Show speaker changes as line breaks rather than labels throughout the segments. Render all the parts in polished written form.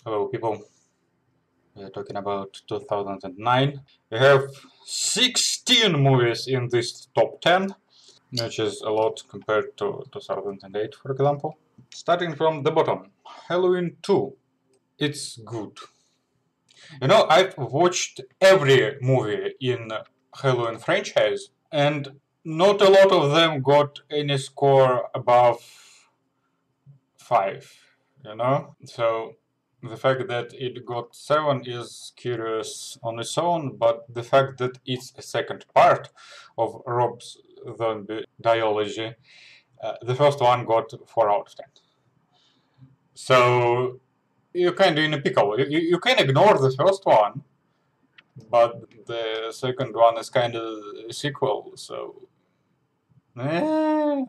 Hello people, we are talking about 2009. We have 16 movies in this top 10, which is a lot compared to 2008, for example. Starting from the bottom, Halloween 2. It's good. You know, I've watched every movie in Halloween franchise, and not a lot of them got any score above 5, you know? So the fact that it got 7 is curious on its own, but the fact that it's a second part of Rob's zombie dialogy, the first one got 4 out of 10. So you're kind of in a pickle. You can ignore the first one, but the second one is kind of a sequel, so... yeah.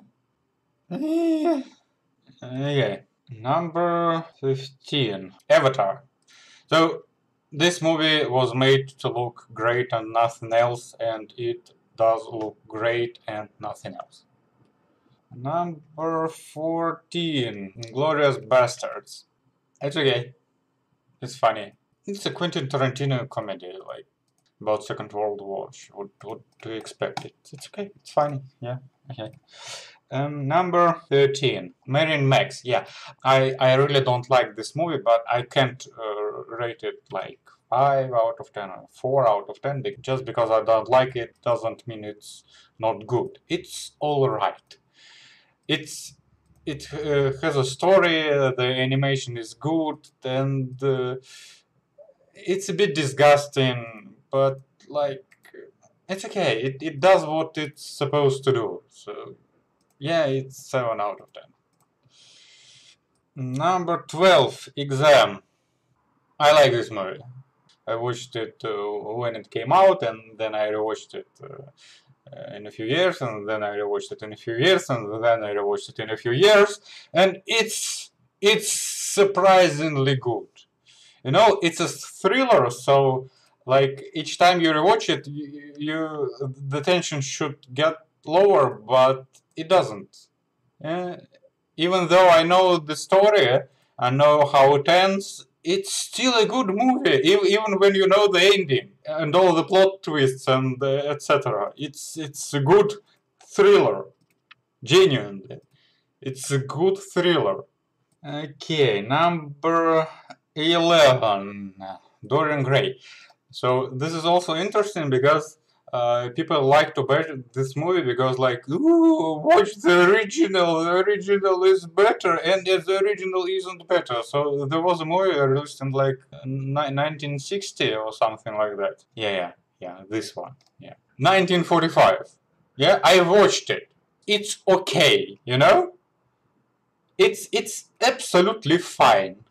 Number 15. Avatar. So, this movie was made to look great and nothing else, and it does look great and nothing else. Number 14. Inglourious Basterds. It's okay. It's funny. It's a Quentin Tarantino comedy, like, about Second World War. What do you expect? It's okay. It's funny. Yeah. Okay. Number 13, Marion Max. Yeah, I really don't like this movie, but I can't rate it like 5 out of 10 or 4 out of 10. Just because I don't like it doesn't mean it's not good. It's alright. It has a story, the animation is good, and it's a bit disgusting, but like, it's okay. It does what it's supposed to do, so... yeah, it's 7 out of 10. Number 12, Exam. I like this movie. I watched it when it came out, and then I rewatched it in a few years, and then I rewatched it in a few years, and then I rewatched it in a few years, and it's surprisingly good. You know, it's a thriller, so like each time you rewatch it, the tension should get lower, but it doesn't. Even though I know the story, I know how it ends, it's still a good movie, even when you know the ending and all the plot twists and etc. It's a good thriller, genuinely. It's a good thriller. Okay, number 11, Dorian Gray. So this is also interesting because people like to bash this movie because, like, ooh, watch the original is better, and the original isn't better. So there was a movie released in like 1960 or something like that. Yeah, this one. Yeah, 1945. Yeah, I watched it. It's okay, you know? It's absolutely fine,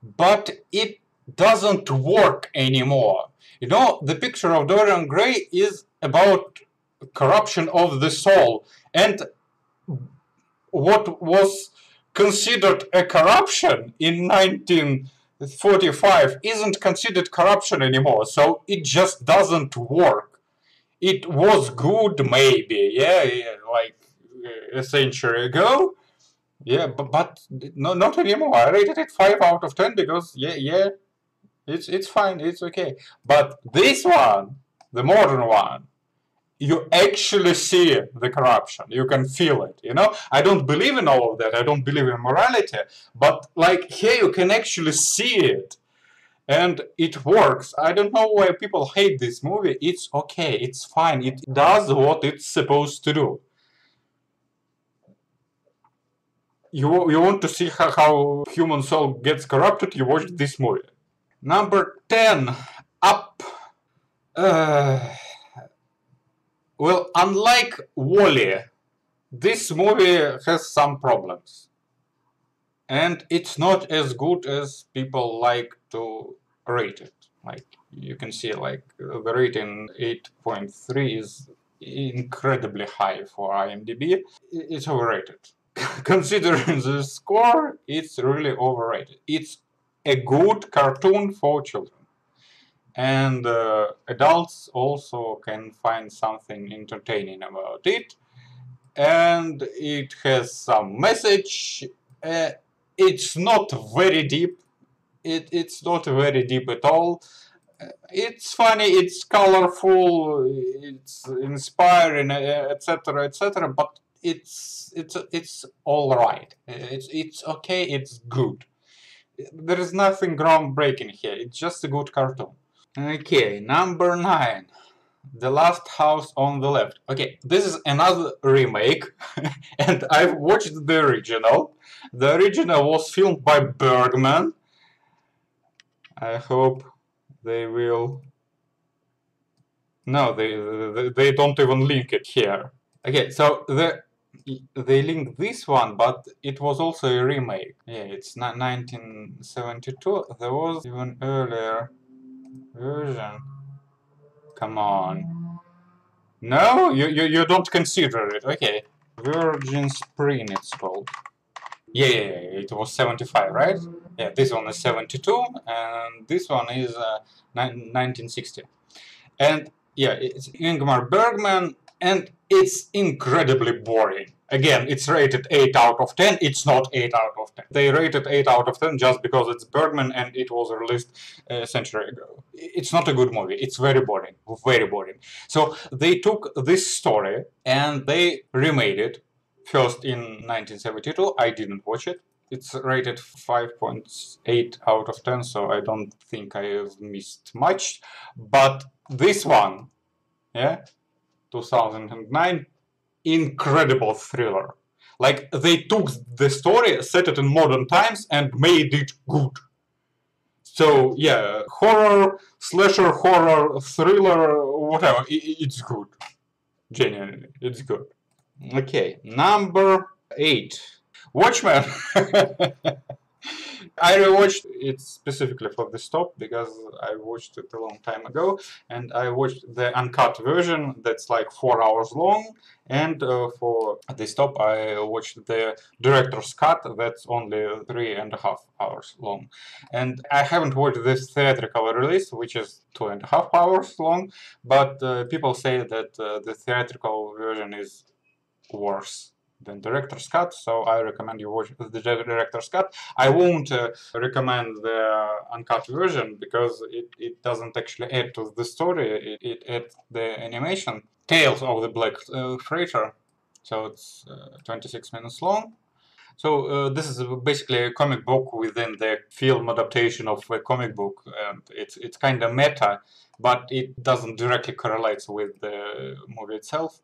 but it doesn't work anymore. You know, the picture of Dorian Gray is about corruption of the soul, and what was considered a corruption in 1945 isn't considered corruption anymore, so it just doesn't work. It was good maybe, yeah, like a century ago. Yeah, but no, not anymore. I rated it 5 out of 10 because yeah, it's fine, it's okay. But this one, the modern one, you actually see the corruption. You can feel it, you know? I don't believe in all of that. I don't believe in morality. But like here you can actually see it. And it works. I don't know why people hate this movie. It's okay, it's fine. It does what it's supposed to do. You want to see how human soul gets corrupted, you watch this movie. Number 10, Up. Well, unlike Wall-E, this movie has some problems. And it's not as good as people like to rate it. Like, you can see, like, the rating 8.3 is incredibly high for IMDb. It's overrated. Considering the score, it's really overrated. It's a good cartoon for children. And adults also can find something entertaining about it. And it has some message. It's not very deep. It's not very deep at all. It's funny, it's colorful, it's inspiring, etc., etc. But it's all right. It's okay. It's good. There is nothing groundbreaking here. It's just a good cartoon. Okay, number 9. The Last House on the Left. Okay, this is another remake, and I've watched the original. The original was filmed by Bergman. I hope they will... No, they don't even link it here. Okay, so they linked this one, but it was also a remake. Yeah, it's not 1972. There was even earlier version. Come on. No, you don't consider it. Okay. Virgin Spring it's called. Yeah, it was 75, right? Yeah, this one is 72, and this one is 1960. And yeah, it's Ingmar Bergman, and it's incredibly boring. Again, it's rated 8 out of 10. It's not 8 out of 10. They rated 8 out of 10 just because it's Bergman and it was released a century ago. It's not a good movie. It's very boring. Very boring. So they took this story and they remade it. First in 1972. I didn't watch it. It's rated 5.8 out of 10, so I don't think I have missed much. But this one, yeah, 2009, incredible thriller. Like, they took the story, set it in modern times, and made it good. So, yeah, horror, slasher horror, thriller, whatever, it's good. Genuinely, it's good. Okay, number 8. Watchmen. I rewatched it specifically for the stop because I watched it a long time ago, and I watched the uncut version that's like 4 hours long, and for the stop I watched the director's cut that's only 3.5 hours long. And I haven't watched this theatrical release, which is 2.5 hours long, but people say that the theatrical version is worse than director's cut, so I recommend you watch the director's cut. I won't recommend the uncut version because it doesn't actually add to the story, it adds the animation. Tales of the Black Freighter, so it's 26 minutes long. So this is basically a comic book within the film adaptation of a comic book, and it's kind of meta, but it doesn't directly correlate with the movie itself.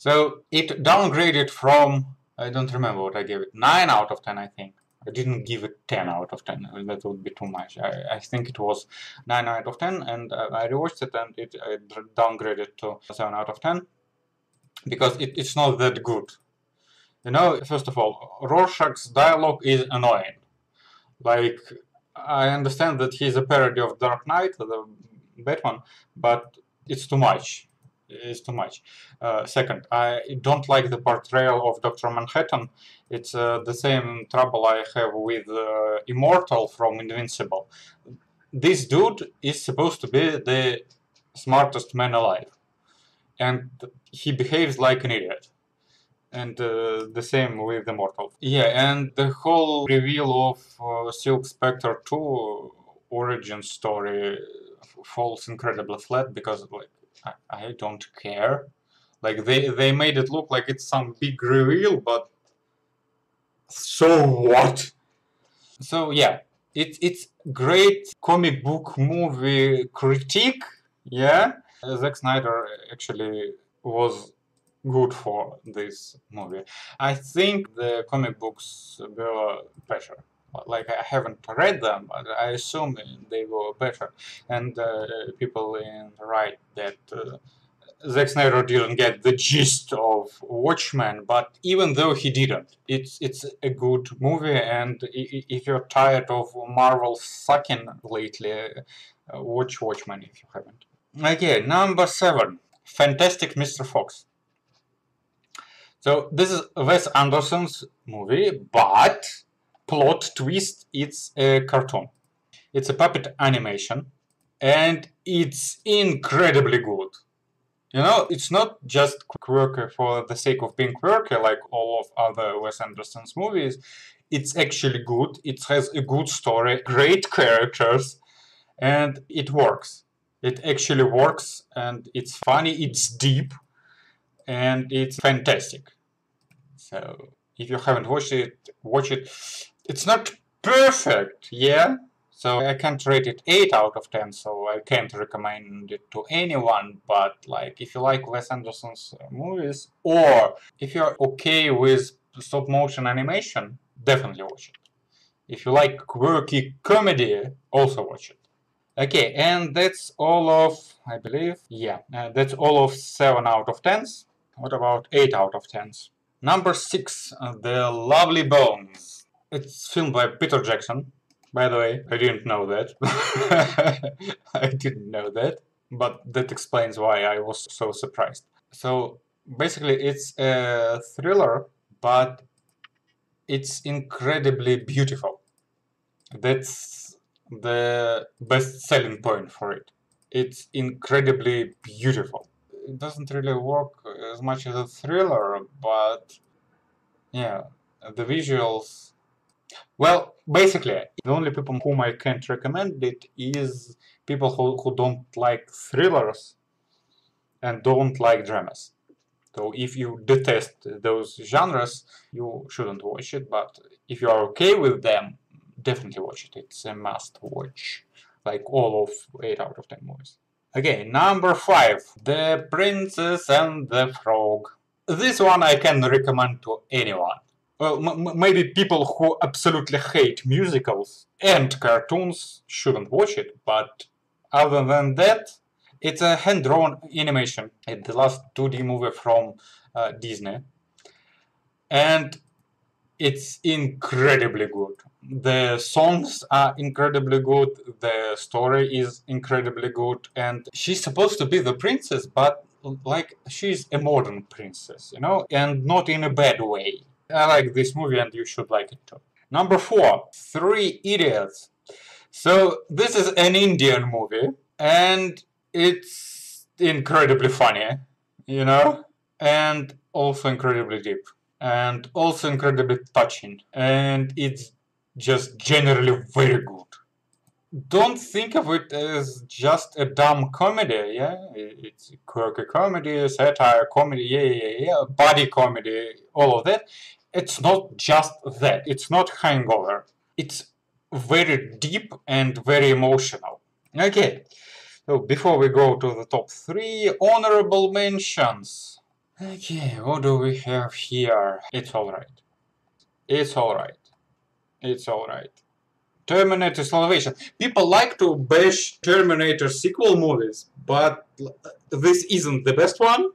So it downgraded from, I don't remember what I gave it, 9 out of 10 I think. I didn't give it 10 out of 10, that would be too much. I think it was 9 out of 10, and I rewatched it and it downgraded to 7 out of 10. Because it's not that good. You know, first of all, Rorschach's dialogue is annoying. Like, I understand that he's a parody of Dark Knight, the Batman, but it's too much. Is too much. Second, I don't like the portrayal of Dr. Manhattan. It's the same trouble I have with Immortal from Invincible. This dude is supposed to be the smartest man alive, and he behaves like an idiot. And the same with Immortal. Yeah, and the whole reveal of Silk Spectre 2 origin story falls incredibly flat because, like, I don't care. Like, they made it look like it's some big reveal, but so what? So yeah, it's great comic book movie critique. Yeah, Zack Snyder actually was good for this movie. I think the comic books were better. Like, I haven't read them, but I assume they were better. And people write that Zack Snyder didn't get the gist of Watchmen, but even though he didn't, it's a good movie. And if you're tired of Marvel sucking lately, watch Watchmen if you haven't. Okay, number 7, Fantastic Mr. Fox. So this is Wes Anderson's movie, but plot twist, it's a cartoon. It's a puppet animation, and it's incredibly good. You know, it's not just quirky for the sake of being quirky like all of other Wes Anderson's movies. It's actually good. It has a good story, great characters, and it works. It actually works, and it's funny, it's deep, and it's fantastic. So if you haven't watched it, watch it. It's not perfect, yeah. So I can't rate it 8 out of 10, so I can't recommend it to anyone, but like if you like Wes Anderson's movies, or if you're okay with stop motion animation, definitely watch it. If you like quirky comedy, also watch it. Okay, and that's all of, I believe, yeah, that's all of 7 out of 10s. What about 8 out of 10s? Number 6, The Lovely Bones. It's filmed by Peter Jackson. By the way, I didn't know that. I didn't know that, but that explains why I was so surprised. So basically, it's a thriller, but it's incredibly beautiful. That's the best selling point for it. It's incredibly beautiful. It doesn't really work as much as a thriller, but yeah, the visuals. Well, basically, the only people whom I can't recommend it is people who don't like thrillers and don't like dramas. So if you detest those genres, you shouldn't watch it, but if you are okay with them, definitely watch it. It's a must watch, like all of 8 out of 10 movies. Okay, number 5, The Princess and the Frog. This one I can recommend to anyone. Well, maybe people who absolutely hate musicals and cartoons shouldn't watch it, but other than that, it's a hand-drawn animation. It's the last 2D movie from Disney, and it's incredibly good. The songs are incredibly good, the story is incredibly good, and she's supposed to be the princess, but like she's a modern princess, you know, and not in a bad way. I like this movie and you should like it too. Number 4, Three Idiots. So this is an Indian movie and it's incredibly funny, you know, and also incredibly deep, and also incredibly touching, and it's just generally very good. Don't think of it as just a dumb comedy, yeah? It's quirky comedy, satire comedy, yeah, body comedy, all of that. It's not just that. It's not Hangover. It's very deep and very emotional. Okay, so before we go to the top 3 honorable mentions. Okay, what do we have here? It's alright. It's alright. It's alright. Terminator Salvation. People like to bash Terminator sequel movies, but this isn't the best one,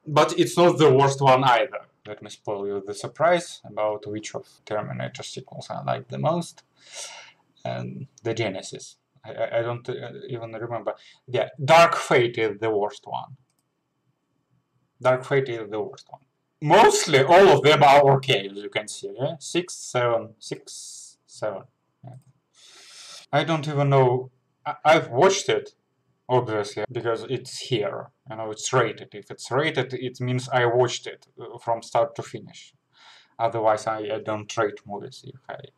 but it's not the worst one either. Let me spoil you the surprise about which of Terminator sequels I like the most. And the Genesis. I don't even remember. Yeah, Dark Fate is the worst one. Dark Fate is the worst one. Mostly all of them are okay, as you can see. Yeah? 6, 7, 6, 7. Yeah. I don't even know. I've watched it, obviously, because it's here. You know, it's rated. If it's rated, it means I watched it from start to finish. Otherwise, I don't rate movies.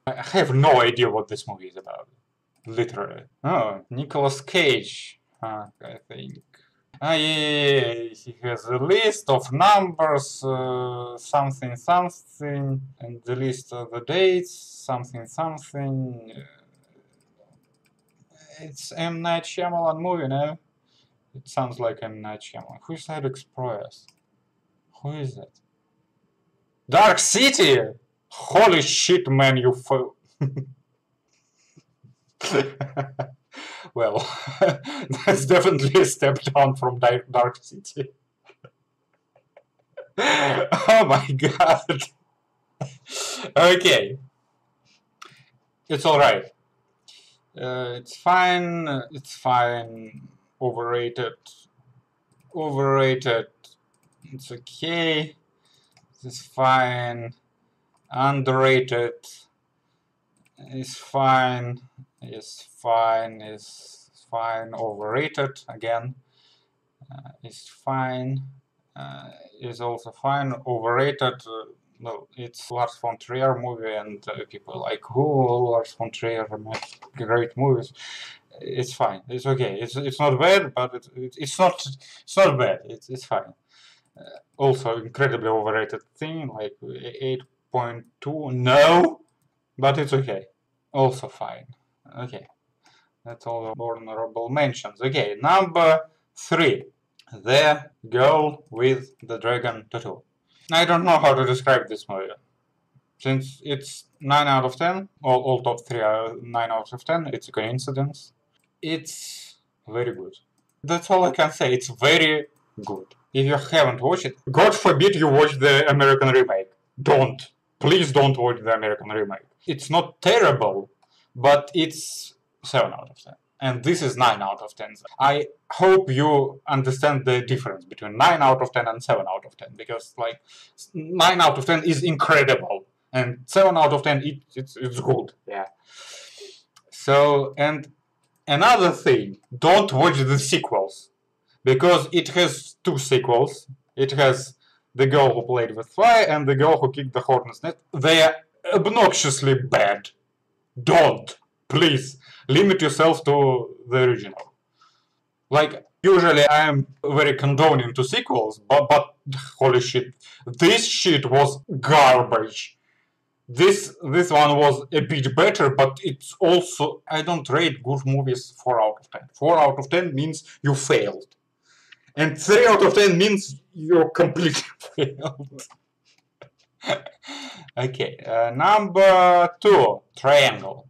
I have no idea what this movie is about. Literally. Oh, Nicolas Cage, I think. Ah, yeah, he has a list of numbers, something, something, and the list of the dates, something, something. It's M. Night Shyamalan movie, no? It sounds like M. Night Shyamalan. Who is that Express? Who is that? Dark City! Holy shit, man, you fo- Well, that's definitely a step down from Dark City. Oh my god. Okay. It's alright. It's fine. It's fine. Overrated. Overrated. It's okay. It's fine. Underrated. It's fine. It's fine. It's fine. Overrated again. It's fine. Is also fine. Overrated. no, it's Lars von Trier movie, and people like, oh, Lars von Trier makes great movies. It's fine. It's okay. It's not bad, but it's not bad. It's fine. Also, incredibly overrated thing, like 8.2. No, but it's okay. Also fine. Okay, that's all the honorable mentions. Okay, number 3. The Girl with the Dragon Tattoo. I don't know how to describe this movie. Since it's 9 out of 10, all top 3 are 9 out of 10, it's a coincidence. It's very good. That's all I can say, it's very good. If you haven't watched it, God forbid you watch the American remake. Don't. Please don't watch the American remake. It's not terrible, but it's 7 out of 10. And this is 9 out of 10. I hope you understand the difference between 9 out of 10 and 7 out of 10. Because, like, 9 out of 10 is incredible. And 7 out of 10, it's good. Yeah. So, and another thing, don't watch the sequels. Because it has 2 sequels. It has The Girl Who Played with Fire and The Girl Who Kicked the Hornet's Nest. They are obnoxiously bad. Don't. Please. Limit yourself to the original. Like, usually I am very condoning to sequels, but holy shit. This shit was garbage. This one was a bit better, but it's also... I don't rate good movies 4 out of 10. 4 out of 10 means you failed. And 3 out of 10 means you're completely failed. Okay, number 2, Triangle.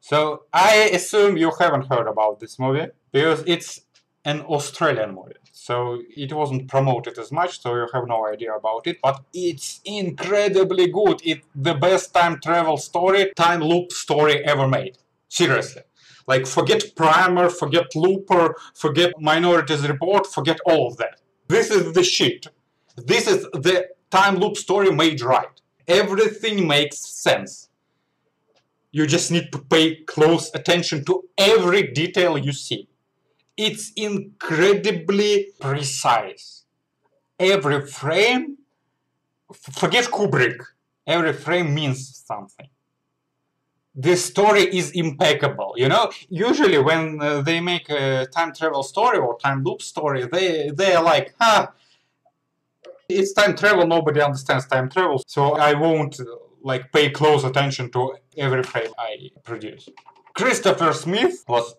So I assume you haven't heard about this movie, because it's an Australian movie. So it wasn't promoted as much, so you have no idea about it, but it's incredibly good. It's the best time travel story, time loop story ever made. Seriously. Like, forget Primer, forget Looper, forget Minority's Report, forget all of that. This is the shit. This is the time loop story made right. Everything makes sense. You just need to pay close attention to every detail you see. It's incredibly precise. Every frame, forget Kubrick, every frame means something. The story is impeccable, you know? Usually when they make a time travel story or time loop story, they're like, it's time travel, nobody understands time travel, so I won't like pay close attention to every frame I produce. Christopher Smith was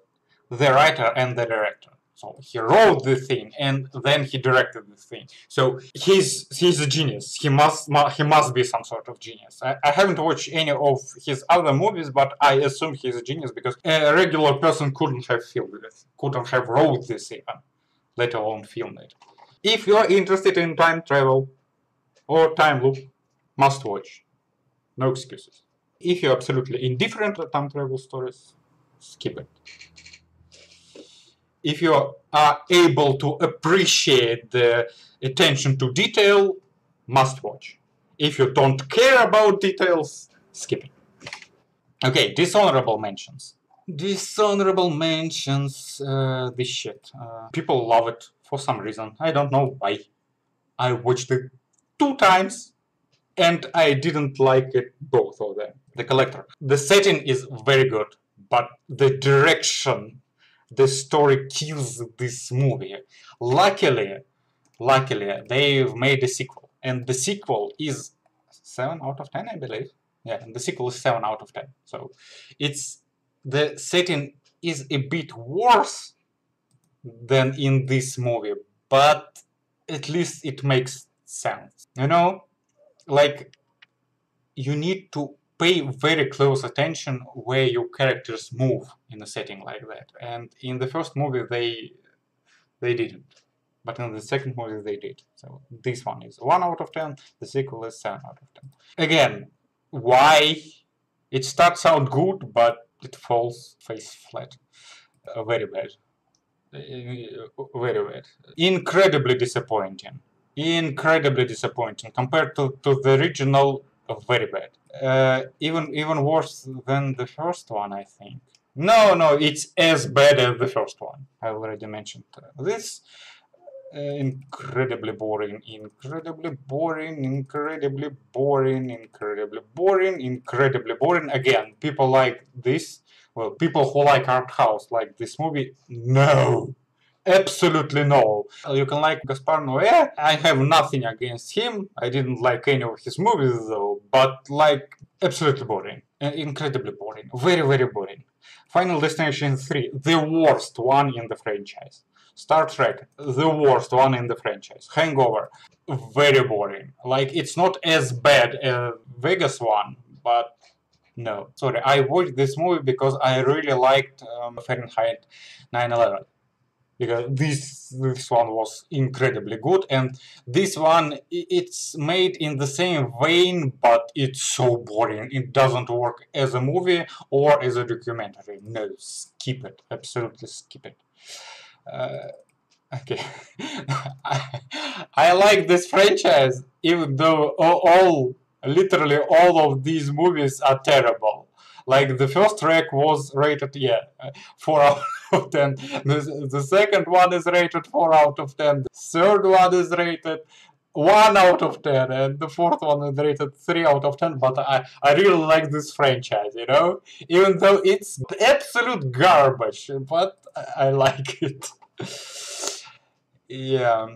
the writer and the director. So he wrote the thing and then he directed the thing. So he's a genius. He must be some sort of genius. I haven't watched any of his other movies, but I assume he's a genius because a regular person couldn't have filmed this, couldn't have wrote this even, let alone filmed it. If you're interested in time travel or time loop, must watch. No excuses. If you're absolutely indifferent to time travel stories, skip it. If you are able to appreciate the attention to detail, must watch. If you don't care about details, skip it. Okay, dishonorable mentions. Dishonorable mentions, this shit. People love it for some reason. I don't know why. I watched it 2 times. And I didn't like it, both of them. The Collector. The setting is very good, but the direction, the story kills this movie. Luckily, they've made a sequel. And the sequel is 7 out of 10, I believe. Yeah, and the sequel is 7 out of 10. So, the setting is a bit worse than in this movie, but at least it makes sense. You know? Like, you need to pay very close attention where your characters move in a setting like that. And in the first movie, they didn't. But in the second movie, they did. So this one is 1 out of 10, the sequel is 7 out of 10. Again, why? It starts out good, but it falls face flat. Very bad. Very bad. Incredibly disappointing. Incredibly disappointing. Compared to the original, very bad. Even worse than the first one, I think. No, it's as bad as the first one. I already mentioned this. Incredibly boring, incredibly boring, incredibly boring, incredibly boring, incredibly boring. Again, people like this, well, people who like art house like this movie, no. Absolutely no. You can like Gaspar Noé. I have nothing against him. I didn't like any of his movies though, but like absolutely boring. Incredibly boring. Very, very boring. Final Destination 3, the worst one in the franchise. Star Trek, the worst one in the franchise. Hangover, very boring. Like, it's not as bad as Vegas one, but no. Sorry, I watched this movie because I really liked Fahrenheit 9/11. Because this one was incredibly good, and this one, it's made in the same vein, but it's so boring. It doesn't work as a movie or as a documentary. No, skip it. Absolutely skip it. Okay. I like this franchise, even though literally all of these movies are terrible. Like, the first track was rated, 4 out of 10. The second one is rated 4 out of 10. The third one is rated 1 out of 10. And the fourth one is rated 3 out of 10. But I really like this franchise, you know? Even though it's absolute garbage, but I like it. Yeah.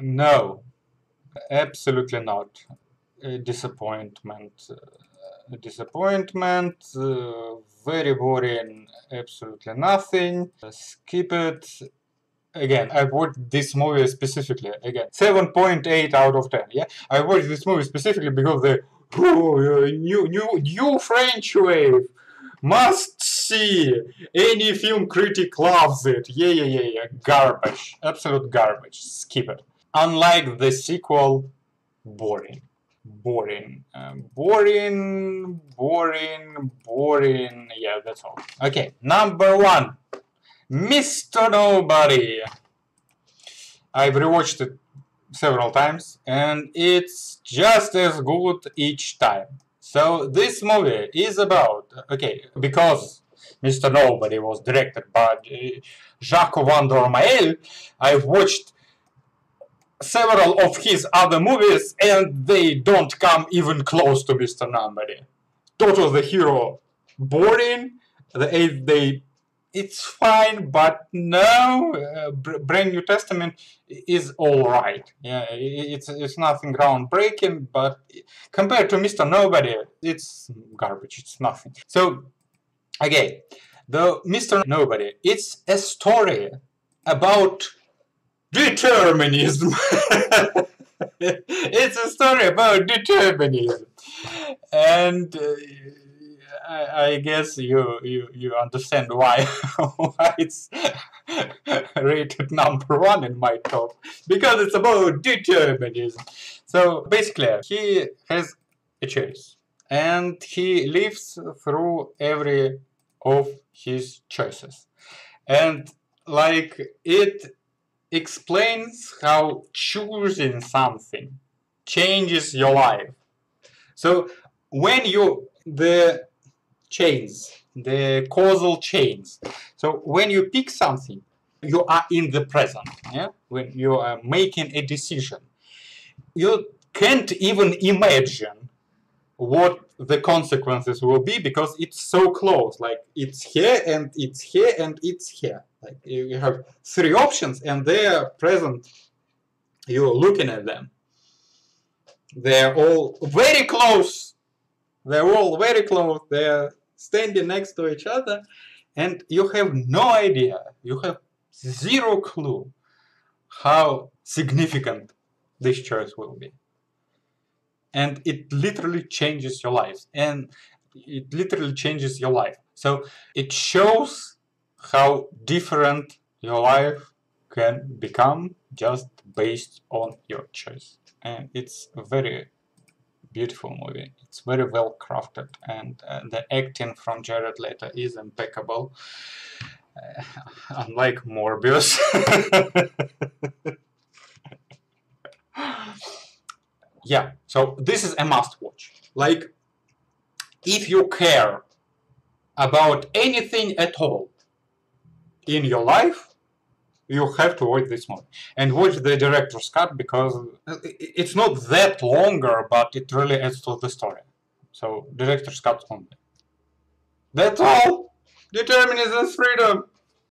No. Absolutely not. Disappointment. Disappointment, very boring, absolutely nothing. Skip it. Again, I watched this movie specifically. Again, 7.8 out of 10. Yeah, I watched this movie specifically because the new French wave. Must see. Any film critic loves it. Yeah. Garbage, absolute garbage. Skip it. Unlike the sequel, boring. Boring. Boring. Yeah, that's all. Okay, number 1. Mr. Nobody. I've rewatched it several times, and it's just as good each time. So this movie is about, okay, because Mr. Nobody was directed by Jacques Van der Mael, I've watched several of his other movies, and they don't come even close to Mr. Nobody. Total the Hero, boring. It's fine, but no. Brand New Testament is all right. Yeah, it's nothing groundbreaking, but compared to Mr. Nobody, it's garbage. It's nothing. So, again, the Mr. Nobody, it's a story about determinism. It's a story about determinism, and I guess you understand why why it's rated number 1 in my top, because it's about determinism. So basically, he has a choice, and he lives through every of his choices, and like it explains how choosing something changes your life. So when the causal chains. So when you pick something, you are in the present. Yeah? When you are making a decision, you can't even imagine what the consequences will be, because it's so close. Like, it's here and it's here and it's here. Like, you have 3 options, and they are present. You're looking at them. They're all very close. They're all very close. They're standing next to each other, and you have no idea. You have 0 clue how significant this choice will be. And it literally changes your life. So it shows how different your life can become just based on your choice. And it's a very beautiful movie. It's very well crafted, and the acting from Jared Leto is impeccable, unlike Morbius. Yeah, so this is a must-watch. Like, if you care about anything at all in your life, you have to watch this movie and watch the director's cut because it's not that longer, but it really adds to the story. So director's cut only. That's all. Determinism is freedom.